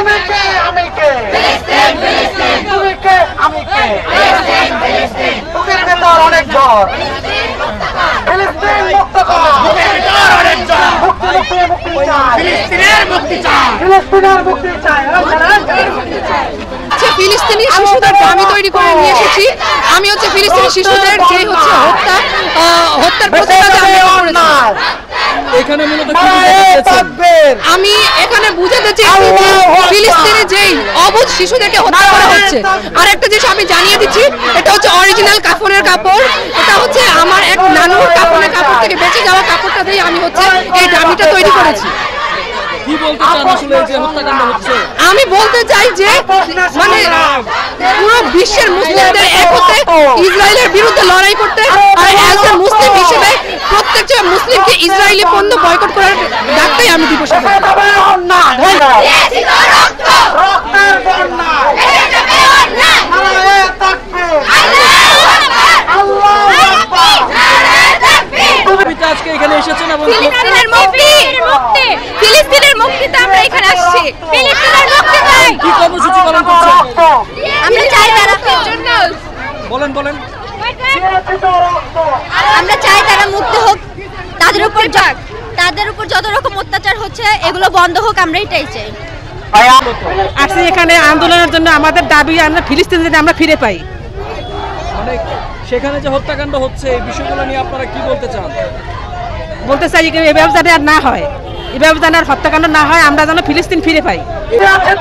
তুমি কে আমি কে তুমি কে আমি কে বুকের ভেতর অনেক ঝড় ফিলিস্তিন মুক্ত কর বুকের ভেতর অনেক ঝড় মুক্তি চাই ফিলিস্তিনের মুক্তি চাই ফিলিস্তিনের মুক্তি চাই ফিলিস্তিনি শিশুদের দাবি তৈরি করে নিয়ে এসেছি। আমি হচ্ছে ফিলিস্তিনি শিশুদের যে হচ্ছে হত্যার প্রতিবাদে আমি এখানে বুঝাতে চেয়েছি ফিলিস্তিনে যেই অবুঝ শিশুদেরকে হত্যা করা হচ্ছে। আর একটা জিনিস আমি জানিয়ে দিচ্ছি, এটা হচ্ছে অরিজিনাল কাফনের কাপড়। এটা হচ্ছে আমার এক নানুর কাফনের কাপড় থেকে বেঁচে যাওয়া কাপড়টা দিয়ে আমি হচ্ছে এই দাবিটা তৈরি করেছি। আমি বলতে চাই যে মানে পুরো বিশ্বের মুসলিমদের এক হতে ইসরায়েলের বিরুদ্ধে লড়াই করতে, আর একজন মুসলিম হিসেবে প্রত্যেকটা মুসলিমকে ইসরায়েলি পণ্য বয়কট করার ডাকটাই আমি দিব। এখানে এসেছেন এবং ফিলিস্তিনের মুক্তিতে আমরা এখানে আসছি। ফিলিস্তিনের মুক্তি চাই। কি কর্মসূচি পালন করছেন? আমরা চাই তারা জন্য বলেন আমরা চাই তারা মুক্ত হোক, তাদের উপর যত রকম অত্যাচার হচ্ছে এগুলো বন্ধ হোক, আমরা এটাই চাই। আসছি এখানে আন্দোলনের জন্য, আমাদের দাবি আমরা ফিলিস্তিন যদি আমরা ফিরে পাই। মানে সেখানে যে হত্যাকাণ্ড হচ্ছে এই বিষয়গুলো নিয়ে আপনারা কি বলতে চান? বলতে চাই এভাবে যাতে আর না হয়, এভাবে যেন আর হত্যাকাণ্ড না হয়, আমরা যেন ফিলিস্তিন ফিরে পাই। রাষ্ট্রের